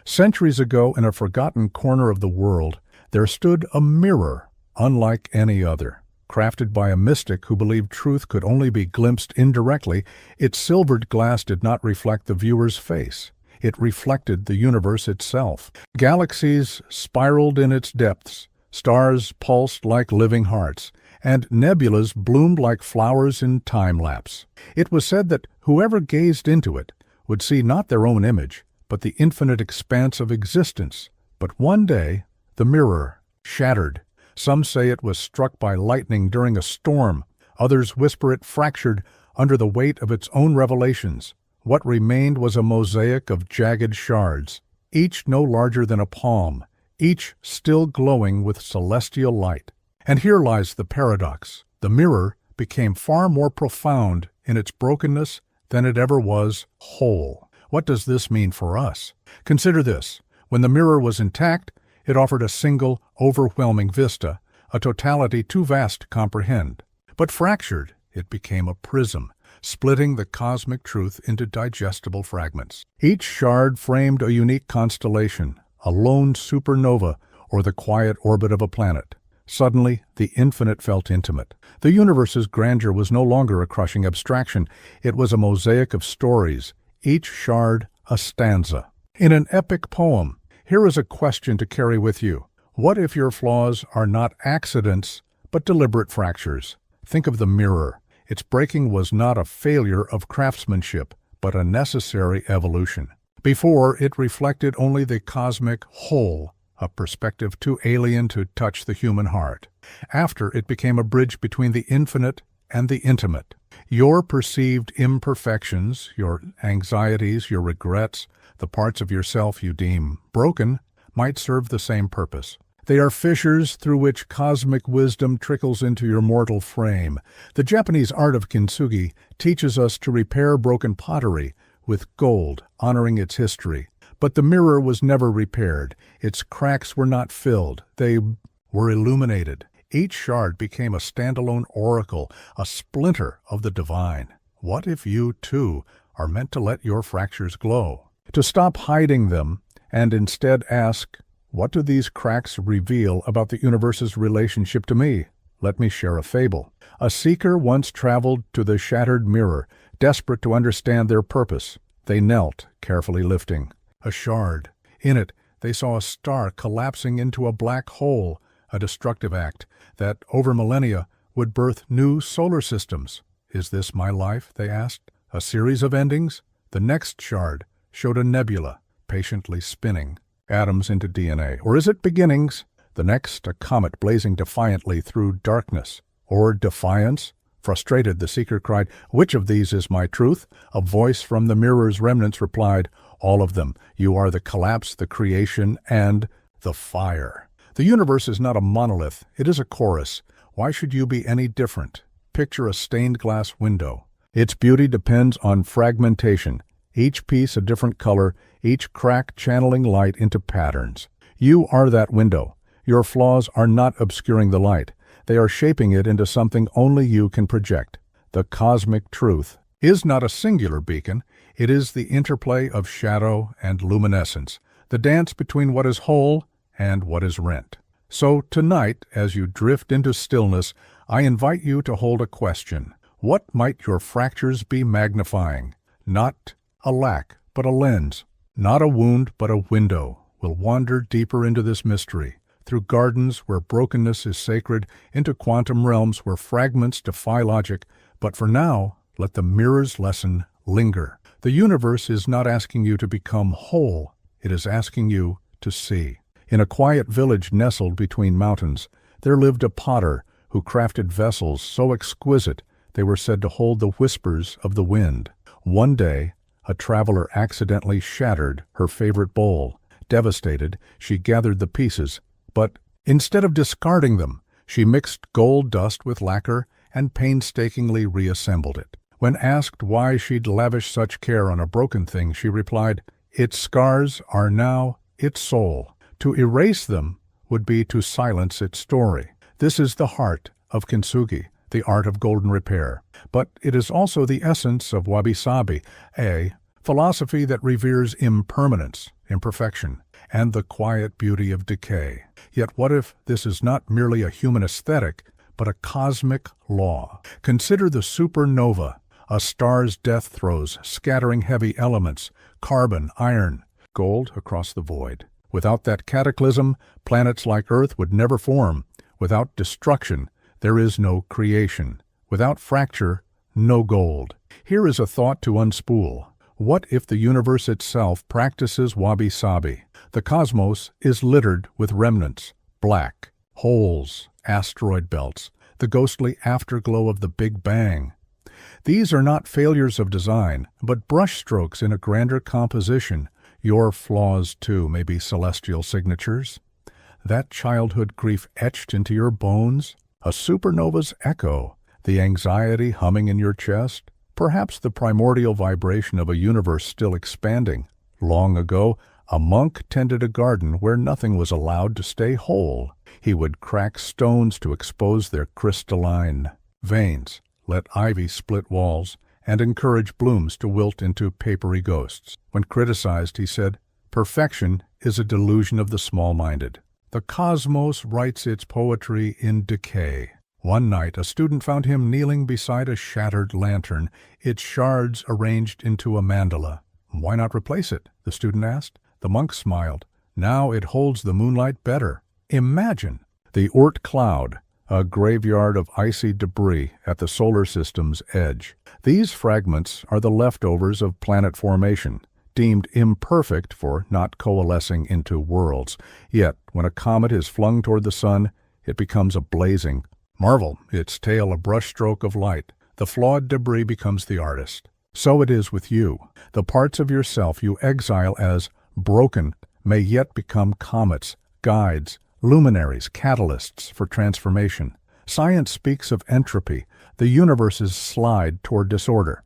Centuries ago, in a forgotten corner of the world, there stood a mirror unlike any other. Crafted by a mystic who believed truth could only be glimpsed indirectly, its silvered glass did not reflect the viewer's face. It reflected the universe itself. Galaxies spiraled in its depths, stars pulsed like living hearts, and nebulas bloomed like flowers in time-lapse. It was said that whoever gazed into it would see not their own image, but the infinite expanse of existence. But one day, the mirror shattered. Some say it was struck by lightning during a storm. Others whisper it fractured under the weight of its own revelations. What remained was a mosaic of jagged shards, each no larger than a palm, each still glowing with celestial light. And here lies the paradox. The mirror became far more profound in its brokenness than it ever was whole. What does this mean for us? Consider this. When the mirror was intact, it offered a single, overwhelming vista, a totality too vast to comprehend. But fractured, it became a prism, splitting the cosmic truth into digestible fragments. Each shard framed a unique constellation, a lone supernova, or the quiet orbit of a planet. Suddenly, the infinite felt intimate. The universe's grandeur was no longer a crushing abstraction. It was a mosaic of stories, each shard a stanza. In an epic poem, here is a question to carry with you. What if your flaws are not accidents, but deliberate fractures? Think of the mirror. Its breaking was not a failure of craftsmanship, but a necessary evolution. Before, it reflected only the cosmic whole, a perspective too alien to touch the human heart. After, it became a bridge between the infinite and the intimate. Your perceived imperfections, your anxieties, your regrets, the parts of yourself you deem broken, might serve the same purpose. They are fissures through which cosmic wisdom trickles into your mortal frame. The Japanese art of kintsugi teaches us to repair broken pottery with gold, honoring its history. But the mirror was never repaired. Its cracks were not filled. They were illuminated. Each shard became a standalone oracle, a splinter of the divine. What if you, too, are meant to let your fractures glow? To stop hiding them and instead ask, what do these cracks reveal about the universe's relationship to me? Let me share a fable. A seeker once traveled to the shattered mirror, desperate to understand their purpose. They knelt, carefully lifting a shard. In it, they saw a star collapsing into a black hole, a destructive act that, over millennia, would birth new solar systems. Is this my life? They asked. A series of endings? The next shard showed a nebula, patiently spinning atoms into DNA. Or is it beginnings? The next, a comet blazing defiantly through darkness. Or defiance? Frustrated, the seeker cried, "Which of these is my truth?" A voice from the mirror's remnants replied, "All of them. You are the collapse, the creation, and the fire." The universe is not a monolith. It is a chorus. Why should you be any different? Picture a stained glass window. Its beauty depends on fragmentation. Each piece a different color, each crack channeling light into patterns. You are that window. Your flaws are not obscuring the light. They are shaping it into something only you can project. The cosmic truth is not a singular beacon. It is the interplay of shadow and luminescence, the dance between what is whole and what is rent. So tonight, as you drift into stillness, I invite you to hold a question. What might your fractures be magnifying? Not a lack, but a lens. Not a wound, but a window. We'll wander deeper into this mystery, through gardens where brokenness is sacred, into quantum realms where fragments defy logic. But for now, let the mirror's lesson linger. The universe is not asking you to become whole. It is asking you to see. In a quiet village nestled between mountains, there lived a potter who crafted vessels so exquisite they were said to hold the whispers of the wind. One day, a traveler accidentally shattered her favorite bowl. Devastated, she gathered the pieces, but instead of discarding them, she mixed gold dust with lacquer and painstakingly reassembled it. When asked why she'd lavished such care on a broken thing, she replied, "Its scars are now its soul. To erase them would be to silence its story." This is the heart of kintsugi, the art of golden repair. But it is also the essence of wabi-sabi, a philosophy that reveres impermanence, imperfection, and the quiet beauty of decay. Yet what if this is not merely a human aesthetic, but a cosmic law? Consider the supernova, a star's death throes, scattering heavy elements, carbon, iron, gold across the void. Without that cataclysm, planets like Earth would never form. Without destruction, there is no creation. Without fracture, no gold. Here is a thought to unspool. What if the universe itself practices wabi-sabi? The cosmos is littered with remnants, black, holes, asteroid belts, the ghostly afterglow of the Big Bang. These are not failures of design, but brushstrokes in a grander composition. Your flaws, too, may be celestial signatures. That childhood grief etched into your bones, a supernova's echo, the anxiety humming in your chest, perhaps the primordial vibration of a universe still expanding. Long ago, a monk tended a garden where nothing was allowed to stay whole. He would crack stones to expose their crystalline veins, let ivy split walls, and encourage blooms to wilt into papery ghosts. When criticized, he said, "Perfection is a delusion of the small-minded." The cosmos writes its poetry in decay. One night, a student found him kneeling beside a shattered lantern, its shards arranged into a mandala. "Why not replace it?" the student asked. The monk smiled. "Now it holds the moonlight better." Imagine the Oort cloud, a graveyard of icy debris at the solar system's edge. These fragments are the leftovers of planet formation, deemed imperfect for not coalescing into worlds. Yet, when a comet is flung toward the sun, it becomes a blazing marvel, its tail a brushstroke of light. The flawed debris becomes the artist. So it is with you. The parts of yourself you exile as broken may yet become comets, guides, luminaries, catalysts for transformation. Science speaks of entropy, the universe's slide toward disorder.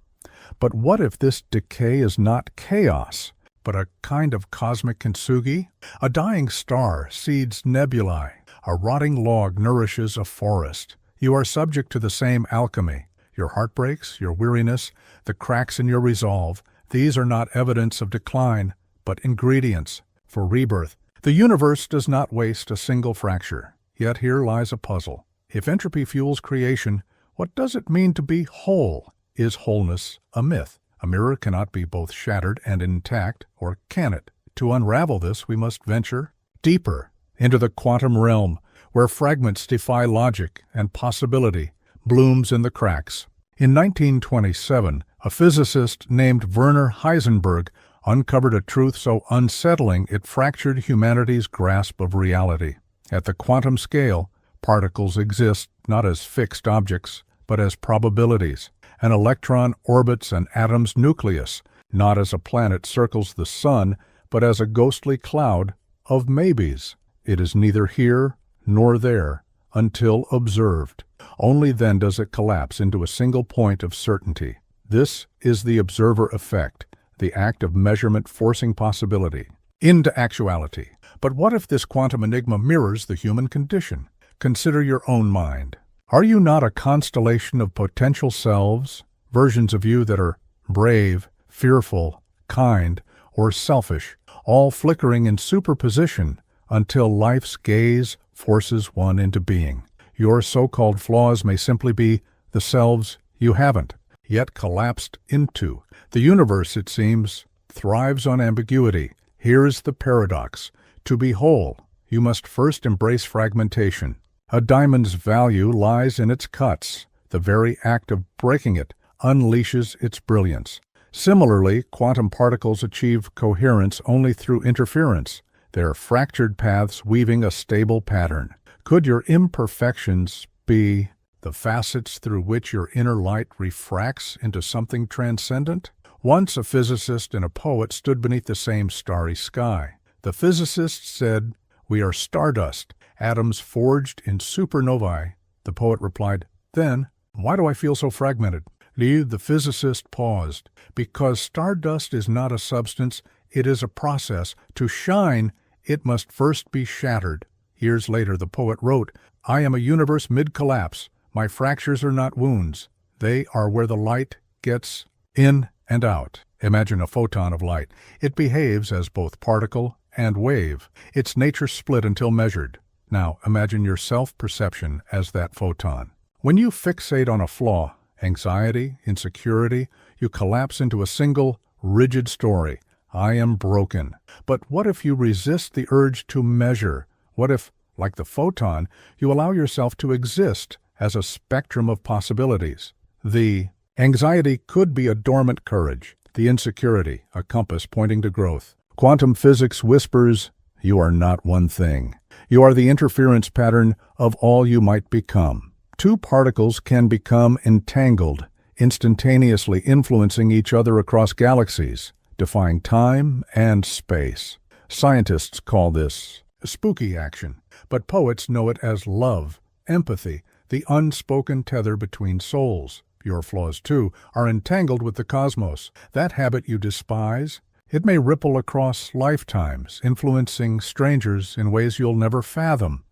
But what if this decay is not chaos, but a kind of cosmic kintsugi? A dying star seeds nebulae. A rotting log nourishes a forest. You are subject to the same alchemy. Your heartbreaks, your weariness, the cracks in your resolve, these are not evidence of decline, but ingredients for rebirth. The universe does not waste a single fracture. Yet here lies a puzzle. If entropy fuels creation, what does it mean to be whole? Is wholeness a myth? A mirror cannot be both shattered and intact, or can it? To unravel this, we must venture deeper into the quantum realm, where fragments defy logic and possibility blooms in the cracks. In 1927, a physicist named Werner Heisenberg uncovered a truth so unsettling it fractured humanity's grasp of reality. At the quantum scale, particles exist not as fixed objects, but as probabilities. An electron orbits an atom's nucleus, not as a planet circles the sun, but as a ghostly cloud of maybes. It is neither here nor there until observed. Only then does it collapse into a single point of certainty. This is the observer effect, the act of measurement forcing possibility into actuality. But what if this quantum enigma mirrors the human condition? Consider your own mind. Are you not a constellation of potential selves, versions of you that are brave, fearful, kind, or selfish, all flickering in superposition until life's gaze forces one into being? Your so-called flaws may simply be the selves you haven't yet collapsed into. The universe, it seems, thrives on ambiguity. Here is the paradox. To be whole, you must first embrace fragmentation. A diamond's value lies in its cuts. The very act of breaking it unleashes its brilliance. Similarly, quantum particles achieve coherence only through interference, their fractured paths weaving a stable pattern. Could your imperfections be the facets through which your inner light refracts into something transcendent? Once a physicist and a poet stood beneath the same starry sky. The physicist said, "We are stardust, atoms forged in supernovae." The poet replied, "Then, why do I feel so fragmented?" The physicist paused. Because stardust is not a substance, it is a process. To shine, it must first be shattered. Years later, the poet wrote, "I am a universe mid-collapse. My fractures are not wounds. They are where the light gets in and out." Imagine a photon of light. It behaves as both particle and wave. Its nature split until measured. Now, imagine your self-perception as that photon. When you fixate on a flaw, anxiety, insecurity, you collapse into a single, rigid story. I am broken. But what if you resist the urge to measure? What if, like the photon, you allow yourself to exist as a spectrum of possibilities? The anxiety could be a dormant courage, the insecurity, a compass pointing to growth. Quantum physics whispers, you are not one thing. You are the interference pattern of all you might become. Two particles can become entangled, instantaneously influencing each other across galaxies, defying time and space. Scientists call this spooky action, but poets know it as love, empathy, the unspoken tether between souls. Your flaws, too, are entangled with the cosmos. That habit you despise, it may ripple across lifetimes, influencing strangers in ways you'll never fathom.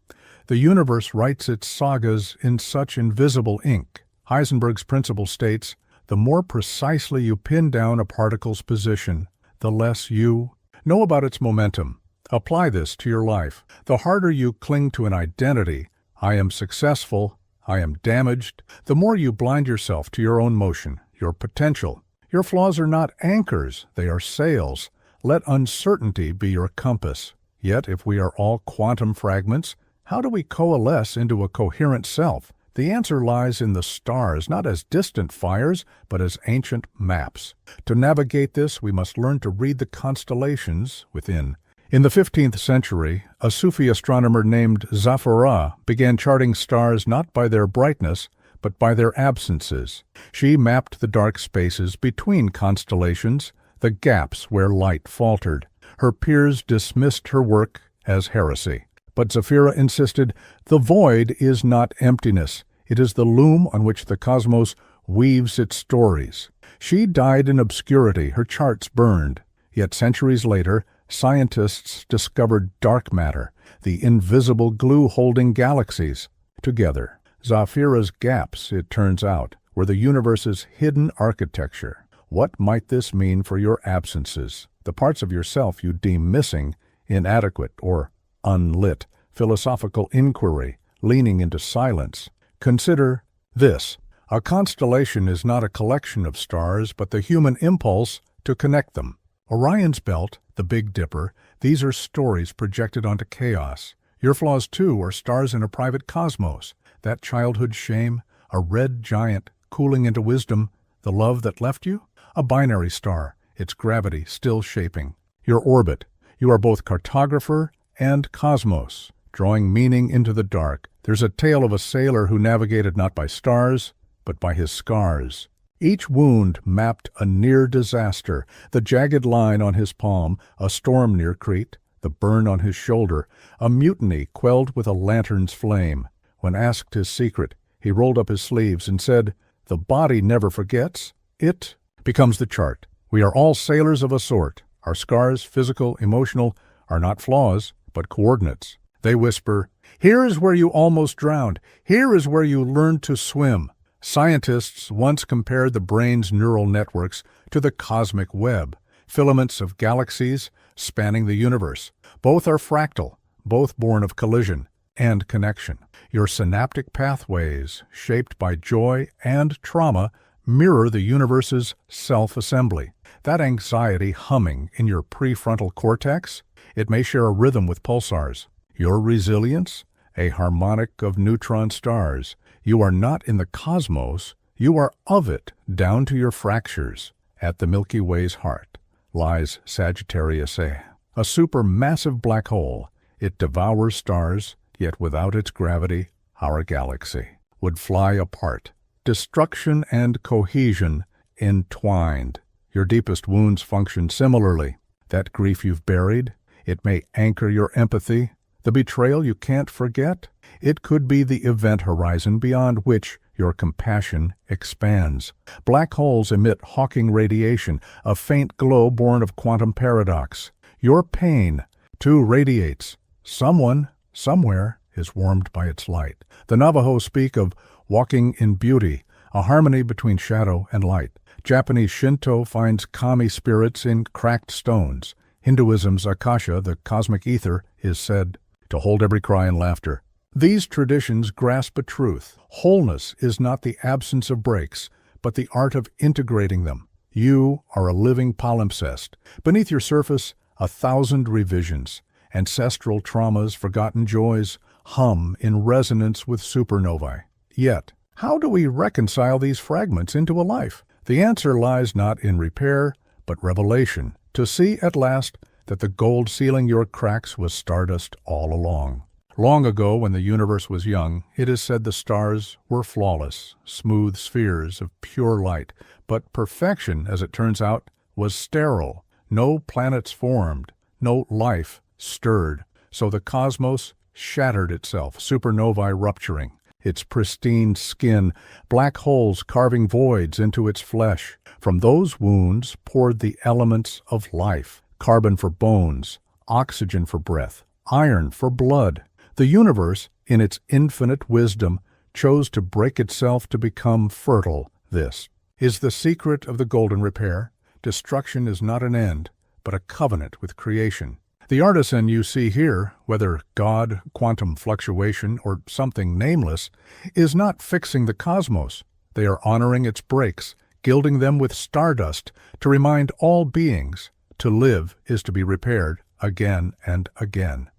The universe writes its sagas in such invisible ink. Heisenberg's principle states, the more precisely you pin down a particle's position, the less you know about its momentum. Apply this to your life. The harder you cling to an identity, I am successful, I am damaged, the more you blind yourself to your own motion, your potential. Your flaws are not anchors, they are sails. Let uncertainty be your compass. Yet, if we are all quantum fragments, how do we coalesce into a coherent self? The answer lies in the stars, not as distant fires, but as ancient maps. To navigate this, we must learn to read the constellations within. In the 15th century, a Sufi astronomer named Zafira began charting stars not by their brightness, but by their absences. She mapped the dark spaces between constellations, the gaps where light faltered. Her peers dismissed her work as heresy. But Zafira insisted, the void is not emptiness. It is the loom on which the cosmos weaves its stories. She died in obscurity, her charts burned. Yet centuries later, scientists discovered dark matter, the invisible glue holding galaxies together. Zafira's gaps, it turns out, were the universe's hidden architecture. What might this mean for your absences, the parts of yourself you deem missing, inadequate, or unlit? Philosophical inquiry, leaning into silence. Consider this. A constellation is not a collection of stars, but the human impulse to connect them. Orion's belt, the Big Dipper, these are stories projected onto chaos. Your flaws, too, are stars in a private cosmos. That childhood shame, a red giant cooling into wisdom, the love that left you, a binary star, its gravity still shaping. Your orbit, you are both cartographer and cosmos, drawing meaning into the dark. There's a tale of a sailor who navigated not by stars, but by his scars. Each wound mapped a near disaster, the jagged line on his palm, a storm near Crete, the burn on his shoulder, a mutiny quelled with a lantern's flame. When asked his secret, he rolled up his sleeves and said, the body never forgets, it becomes the chart. We are all sailors of a sort. Our scars, physical, emotional, are not flaws, but coordinates. They whisper, here is where you almost drowned. Here is where you learned to swim. Scientists once compared the brain's neural networks to the cosmic web, filaments of galaxies spanning the universe. Both are fractal, both born of collision and connection. Your synaptic pathways, shaped by joy and trauma, mirror the universe's self-assembly. That anxiety humming in your prefrontal cortex, it may share a rhythm with pulsars. Your resilience, a harmonic of neutron stars. You are not in the cosmos, you are of it, down to your fractures. At the Milky Way's heart lies Sagittarius A, a supermassive black hole. It devours stars, yet without its gravity, our galaxy would fly apart. Destruction and cohesion entwined. Your deepest wounds function similarly. That grief you've buried, it may anchor your empathy. The betrayal you can't forget, it could be the event horizon beyond which your compassion expands. Black holes emit Hawking radiation, a faint glow born of quantum paradox. Your pain, too, radiates. Someone, somewhere, is warmed by its light. The Navajo speak of walking in beauty, a harmony between shadow and light. Japanese Shinto finds kami spirits in cracked stones. Hinduism's Akasha, the cosmic ether, is said to hold every cry and laughter. These traditions grasp a truth. Wholeness is not the absence of breaks, but the art of integrating them. You are a living palimpsest. Beneath your surface, 1,000 revisions. Ancestral traumas, forgotten joys, hum in resonance with supernovae. Yet, how do we reconcile these fragments into a life? The answer lies not in repair, but revelation, to see at last that the gold sealing your cracks was stardust all along. Long ago, when the universe was young, it is said the stars were flawless, smooth spheres of pure light, but perfection, as it turns out, was sterile. No planets formed, no life stirred, so the cosmos shattered itself, supernovae rupturing. Its pristine skin, black holes carving voids into its flesh. From those wounds poured the elements of life, carbon for bones, oxygen for breath, iron for blood. The universe, in its infinite wisdom, chose to break itself to become fertile. This is the secret of the golden repair. Destruction is not an end, but a covenant with creation. The artisan you see here, whether God, quantum fluctuation, or something nameless, is not fixing the cosmos. They are honoring its breaks, gilding them with stardust, to remind all beings to live is to be repaired again and again.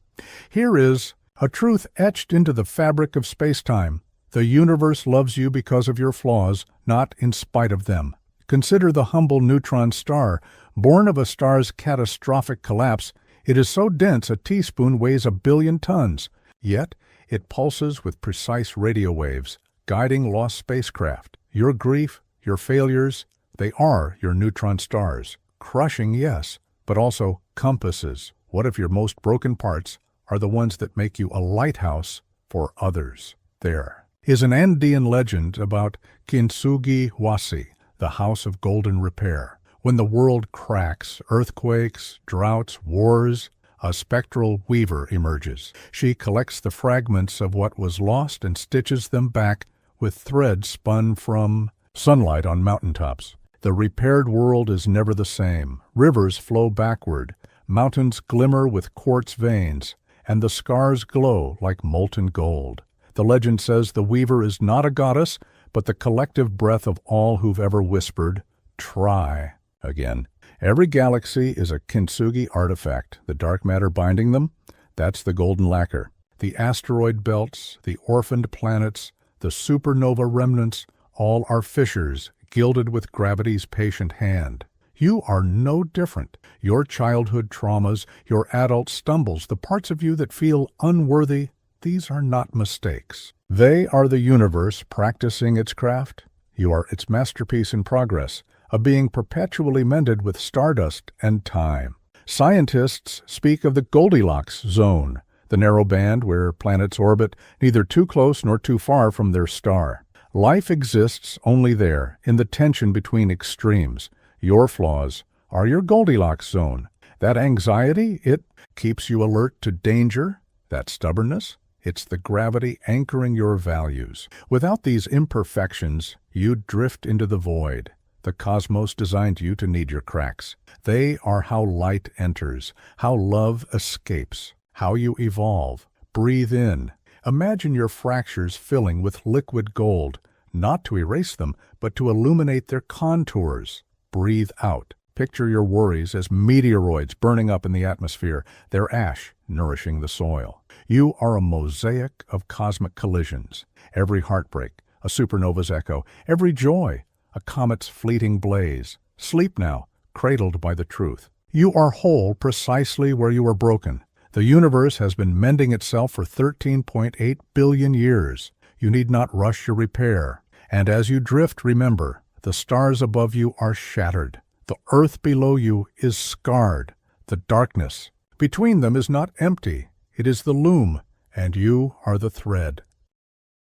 Here is a truth etched into the fabric of space-time. The universe loves you because of your flaws, not in spite of them. Consider the humble neutron star. Born of a star's catastrophic collapse, it is so dense a teaspoon weighs 1 billion tons. Yet, it pulses with precise radio waves, guiding lost spacecraft. Your grief, your failures, they are your neutron stars. Crushing, yes, but also compasses. What if your most broken parts are the ones that make you a lighthouse for others? There is an Andean legend about Kintsugi Wasi, the house of golden repair. When the world cracks, earthquakes, droughts, wars, a spectral weaver emerges. She collects the fragments of what was lost and stitches them back with threads spun from sunlight on mountaintops. The repaired world is never the same. Rivers flow backward, mountains glimmer with quartz veins, and the scars glow like molten gold. The legend says the weaver is not a goddess, but the collective breath of all who've ever whispered, "Try again." Every galaxy is a kintsugi artifact. The dark matter binding them, that's the golden lacquer. The asteroid belts, the orphaned planets, the supernova remnants, all are fissures, gilded with gravity's patient hand. You are no different. Your childhood traumas, your adult stumbles, the parts of you that feel unworthy, these are not mistakes. They are the universe practicing its craft. You are its masterpiece in progress, a being perpetually mended with stardust and time. Scientists speak of the Goldilocks zone, the narrow band where planets orbit neither too close nor too far from their star. Life exists only there, in the tension between extremes. Your flaws are your Goldilocks zone. That anxiety, it keeps you alert to danger. That stubbornness, it's the gravity anchoring your values. Without these imperfections, you'd drift into the void. The cosmos designed you to need your cracks. They are how light enters, how love escapes, how you evolve. Breathe in. Imagine your fractures filling with liquid gold, not to erase them, but to illuminate their contours. Breathe out. Picture your worries as meteoroids burning up in the atmosphere, their ash nourishing the soil. You are a mosaic of cosmic collisions. Every heartbreak, a supernova's echo. Every joy, a comet's fleeting blaze. Sleep now, cradled by the truth. You are whole precisely where you are broken. The universe has been mending itself for 13.8 billion years. You need not rush your repair. And as you drift, remember, the stars above you are shattered. The earth below you is scarred. The darkness between them is not empty. It is the loom, and you are the thread.